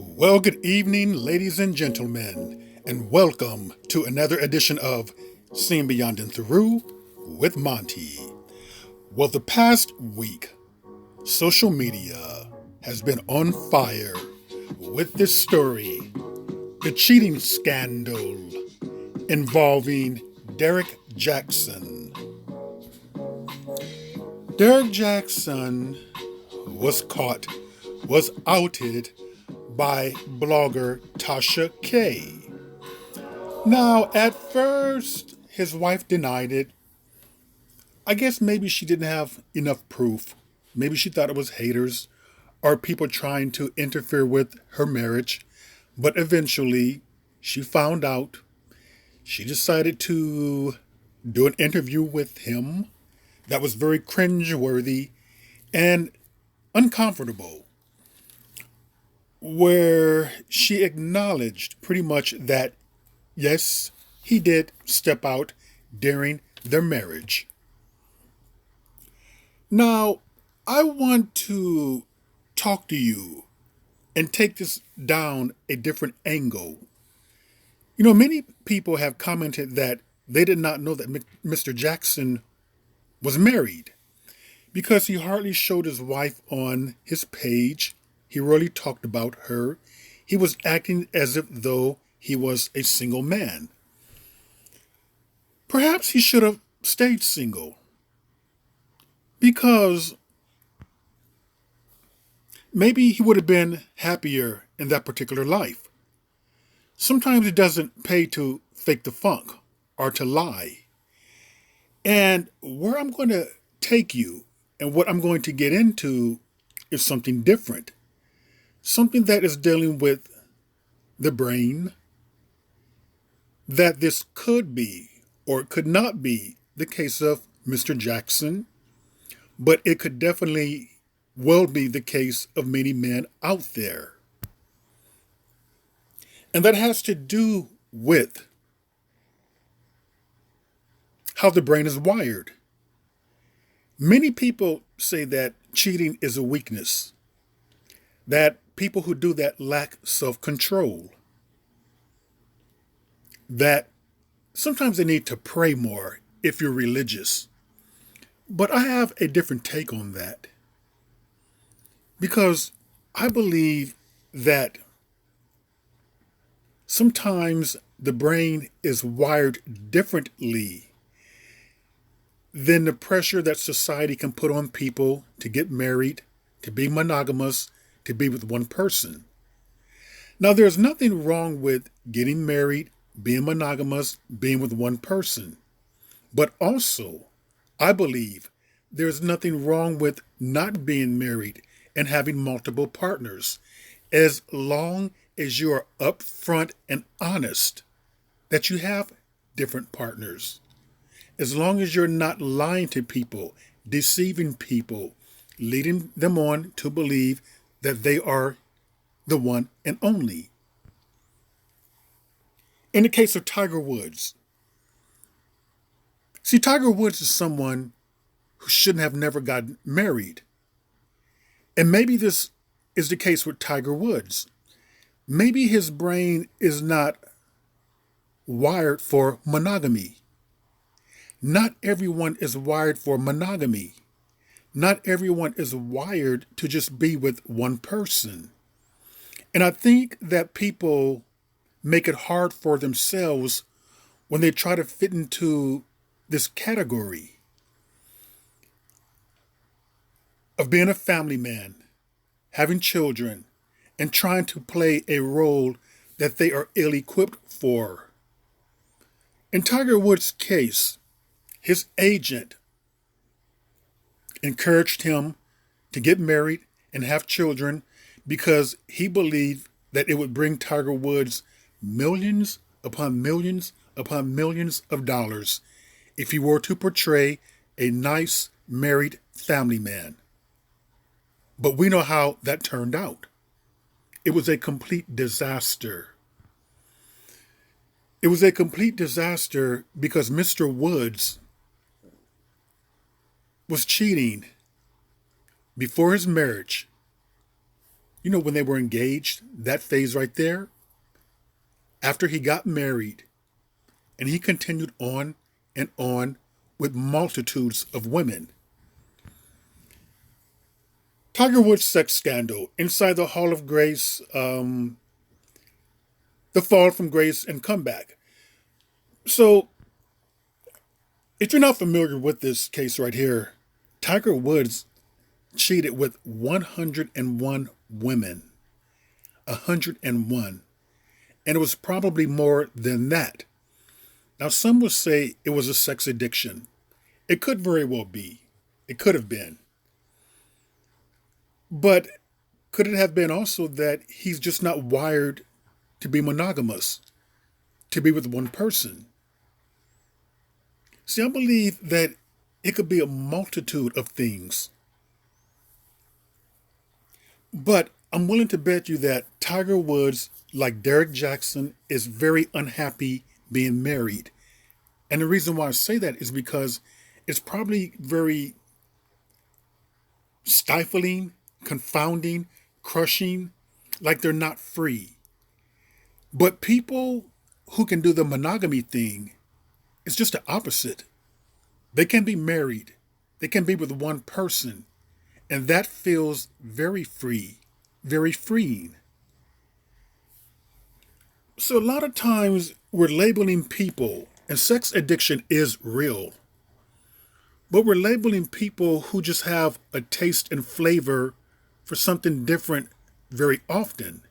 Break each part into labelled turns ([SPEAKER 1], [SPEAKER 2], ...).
[SPEAKER 1] Well, good evening, ladies and gentlemen, and welcome to another edition of Seeing Beyond and Through with Monty. Well, the past week, social media has been on fire with this story, the cheating scandal involving Derek Jaxn. Derek Jaxn was caught, was outed by blogger Tasha K. Now, at first, his wife denied it. I guess maybe she didn't have enough proof. Maybe she thought it was haters or people trying to interfere with her marriage. But eventually, she found out. She decided to do an interview with him that was very cringeworthy and uncomfortable, where she acknowledged pretty much that, yes, he did step out during their marriage. Now, I want to talk to you and take this down a different angle. You know, many people have commented that they did not know that Mr. Jaxn was married because he hardly showed his wife on his page. He rarely talked about her. He was acting as if though he was a single man. Perhaps he should have stayed single because maybe he would have been happier in that particular life. Sometimes it doesn't pay to fake the funk or to lie. And where I'm going to take you and what I'm going to get into is something different. Something that is dealing with the brain, that this could be or it could not be the case of Mr. Jaxn, but it could definitely well be the case of many men out there. And that has to do with how the brain is wired. Many people say that cheating is a weakness, that people who do that lack self-control, that sometimes they need to pray more if you're religious. But I have a different take on that because I believe that sometimes the brain is wired differently than the pressure that society can put on people to get married, to be monogamous, to be with one person. Now, there's nothing wrong with getting married, being monogamous, being with one person. But also, I believe there's nothing wrong with not being married and having multiple partners, as long as you are upfront and honest that you have different partners. As long as you're not lying to people, deceiving people, leading them on to believe that they are the one and only. In the case of Tiger Woods, see, Tiger Woods is someone who shouldn't have never gotten married. And maybe this is the case with Tiger Woods. Maybe his brain is not wired for monogamy. Not everyone is wired for monogamy. Not everyone is wired to just be with one person. And I think that people make it hard for themselves when they try to fit into this category of being a family man, having children, and trying to play a role that they are ill-equipped for. In Tiger Woods' case, his agent encouraged him to get married and have children because he believed that it would bring Tiger Woods millions upon millions upon millions of dollars if he were to portray a nice married family man. But we know how that turned out. It was a complete disaster. It was a complete disaster because Mr. Woods was cheating before his marriage You know, when they were engaged, that phase right there, after he got married, and he continued on with multitudes of women. Tiger Woods' sex scandal inside the Hall of Grace, the fall from grace and comeback. So, if you're not familiar with this case right here, Tiger Woods cheated with 101 women. 101. And it was probably more than that. Now, some would say it was a sex addiction. It could very well be. It could have been. But could it have been also that he's just not wired to be monogamous, to be with one person? See, I believe that it could be a multitude of things. But I'm willing to bet you that Tiger Woods, like Derek Jaxn, is very unhappy being married. And the reason why I say that is because it's probably very stifling, confounding, crushing, like they're not free. But people who can do the monogamy thing, it's just the opposite. They can be married, they can be with one person, and that feels very free, very freeing. So a lot of times we're labeling people, and sex addiction is real, but we're labeling people who just have a taste and flavor for something different very often.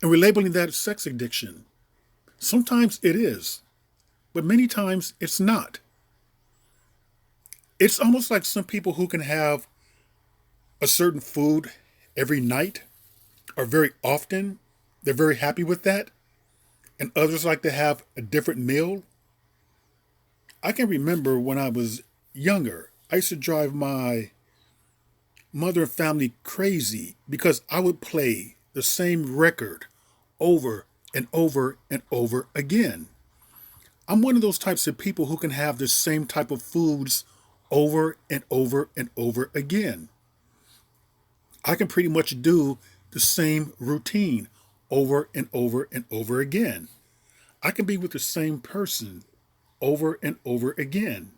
[SPEAKER 1] And we're labeling that as sex addiction. Sometimes it is, but many times it's not. It's almost like some people who can have a certain food every night or very often, they're very happy with that. And others like to have a different meal. I can remember when I was younger, I used to drive my mother and family crazy because I would play the same record over and over and over again. I'm one of those types of people who can have the same type of foods over and over and over again. I can pretty much do the same routine over and over and over again. I can be with the same person over and over again.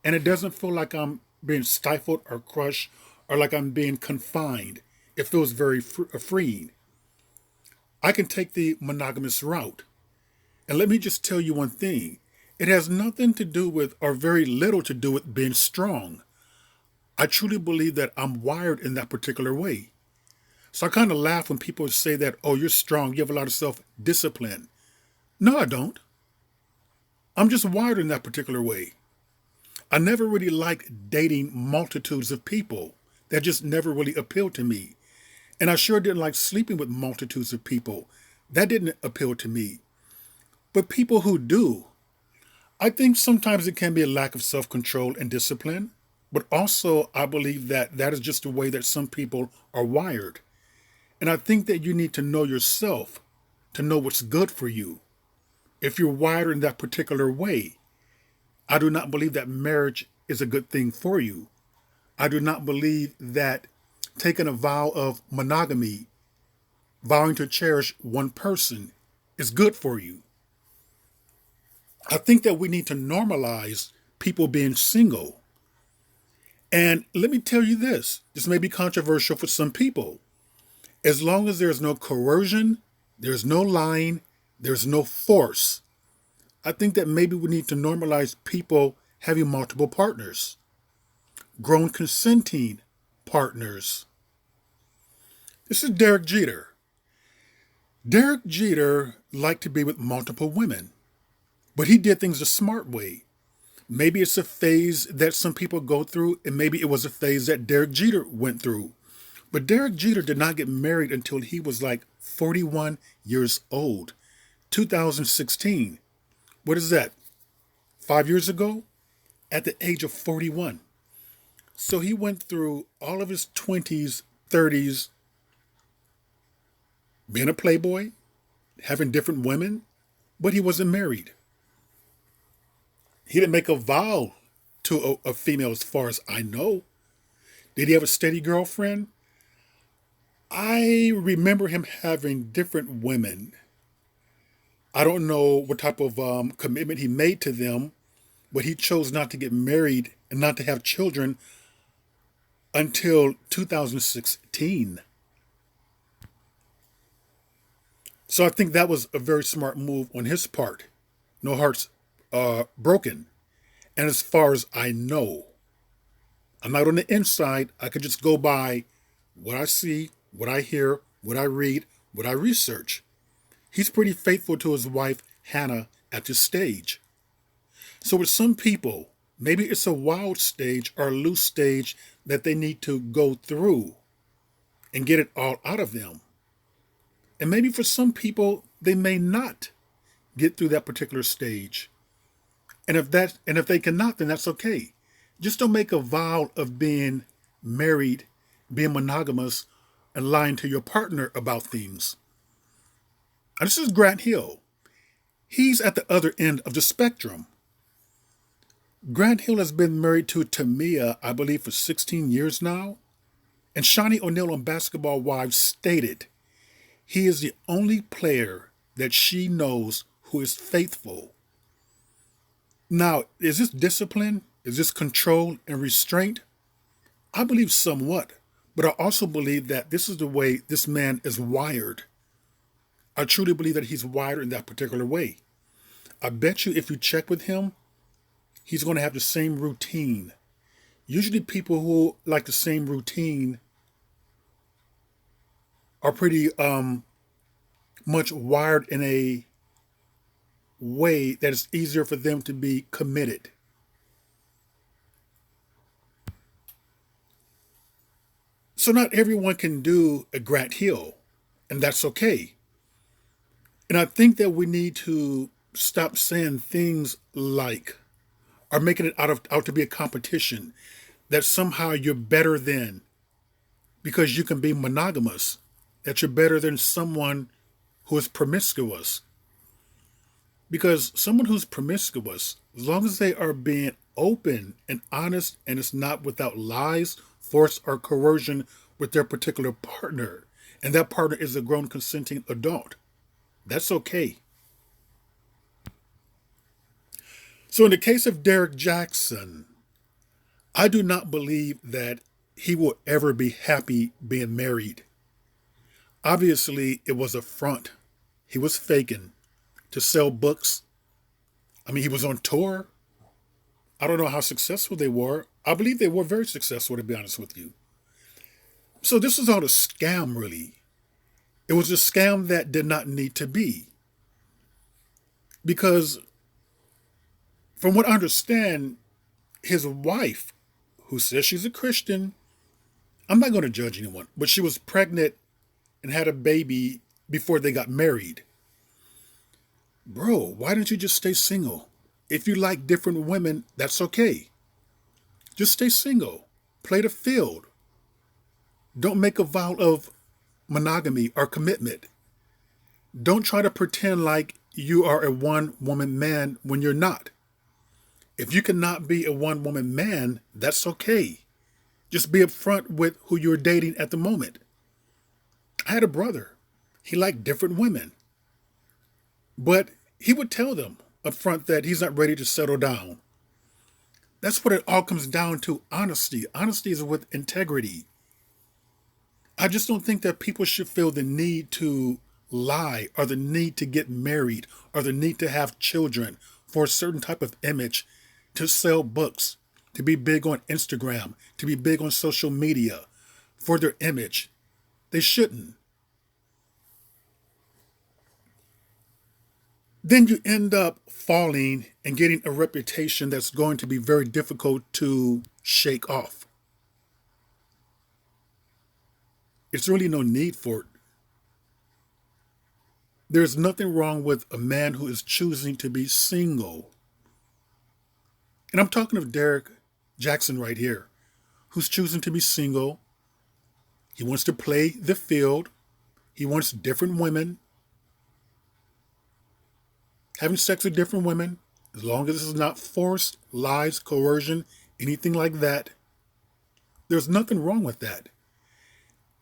[SPEAKER 1] And it doesn't feel like I'm being stifled or crushed or like I'm being confined. It feels very freeing. I can take the monogamous route. And let me just tell you one thing. It has nothing to do with, or very little to do with, being strong. I truly believe that I'm wired in that particular way. So I kind of laugh when people say that, oh, you're strong, you have a lot of self-discipline. No, I don't. I'm just wired in that particular way. I never really liked dating multitudes of people. That just never really appealed to me. And I sure didn't like sleeping with multitudes of people. That didn't appeal to me. But people who do, I think sometimes it can be a lack of self-control and discipline. But also, I believe that that is just the way that some people are wired. And I think that you need to know yourself to know what's good for you. If you're wired in that particular way, I do not believe that marriage is a good thing for you. I do not believe that taking a vow of monogamy, vowing to cherish one person, is good for you. I think that we need to normalize people being single. And let me tell you this may be controversial for some people. As long as there's no coercion, there's no lying, there's no force, I think that maybe we need to normalize people having multiple partners, grown consenting partners. This is Derek Jeter. Derek Jeter liked to be with multiple women, but he did things a smart way. Maybe it's a phase that some people go through, and maybe it was a phase that Derek Jeter went through. But Derek Jeter did not get married until he was like 41 years old, 2016. What is that? 5 years ago? At the age of 41. So he went through all of his 20s, 30s, being a playboy, having different women, but he wasn't married. He didn't make a vow to a female as far as I know. Did he have a steady girlfriend? I remember him having different women. I don't know what type of commitment he made to them, but he chose not to get married and not to have children until 2016. So I think that was a very smart move on his part. No hearts broken. And as far as I know, I'm not on the inside. I could just go by what I see, what I hear, what I read, what I research. He's pretty faithful to his wife, Hannah, at this stage. So with some people, maybe it's a wild stage or a loose stage that they need to go through and get it all out of them. And maybe for some people, they may not get through that particular stage. And if they cannot, then that's okay. Just don't make a vow of being married, being monogamous, and lying to your partner about things. And this is Grant Hill. He's at the other end of the spectrum. Grant Hill has been married to Tamia, I believe, for 16 years now. And Shawnee O'Neal on Basketball Wives stated he is the only player that she knows who is faithful. Now, is this discipline? Is this control and restraint? I believe somewhat, but I also believe that this is the way this man is wired. I truly believe that he's wired in that particular way. I bet you if you check with him, he's going to have the same routine. Usually people who like the same routine are pretty much wired in a way that it's easier for them to be committed. So not everyone can do a Grant Hill, and that's okay. And I think that we need to stop saying things like, or making it out to be a competition, that somehow you're better than because you can be monogamous, that you're better than someone who is promiscuous. Because someone who's promiscuous, as long as they are being open and honest and it's not without lies, force, or coercion with their particular partner, and that partner is a grown consenting adult, that's okay. So in the case of Derek Jaxn, I do not believe that he will ever be happy being married. Obviously, it was a front. He was faking to sell books. I mean, he was on tour. I don't know how successful they were. I believe they were very successful, to be honest with you. So this was all a scam, really. It was a scam that did not need to be. Because from what I understand, his wife, who says she's a Christian, I'm not going to judge anyone, but she was pregnant and had a baby before they got married. Bro, why don't you just stay single? If you like different women, that's okay. Just stay single. Play the field. Don't make a vow of monogamy or commitment. Don't try to pretend like you are a one-woman man when you're not. If you cannot be a one-woman man, that's okay. Just be upfront with who you're dating at the moment. I had a brother. He liked different women. But he would tell them up front that he's not ready to settle down. That's what it all comes down to, honesty. Honesty is with integrity. I just don't think that people should feel the need to lie or the need to get married or the need to have children for a certain type of image, to sell books, to be big on Instagram, to be big on social media for their image. They shouldn't. Then you end up falling and getting a reputation that's going to be very difficult to shake off. It's really no need for it. There's nothing wrong with a man who is choosing to be single. And I'm talking of Derek Jaxn right here, who's choosing to be single. He wants to play the field. He wants different women. Having sex with different women, as long as it's not forced, lies, coercion, anything like that, there's nothing wrong with that.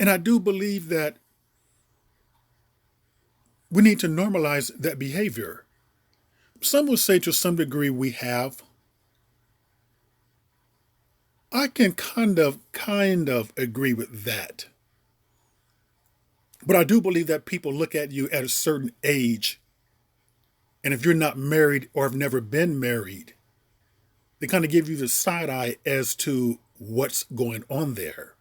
[SPEAKER 1] And I do believe that we need to normalize that behavior. Some would say to some degree we have. I can kind of agree with that. But I do believe that people look at you at a certain age, and if you're not married or have never been married, they kind of give you the side eye as to what's going on there.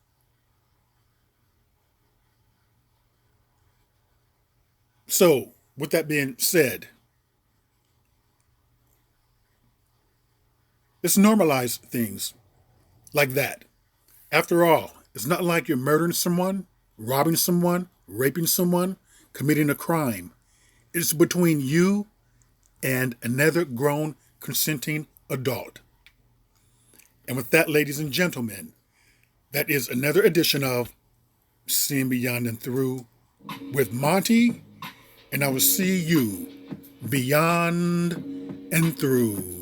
[SPEAKER 1] So, with that being said, let's normalize things like that. After all, it's not like you're murdering someone, robbing someone, raping someone, committing a crime. It's between you and another grown, consenting adult. And with that, ladies and gentlemen, that is another edition of Seeing Beyond and Through with Monty, and I will see you beyond and through.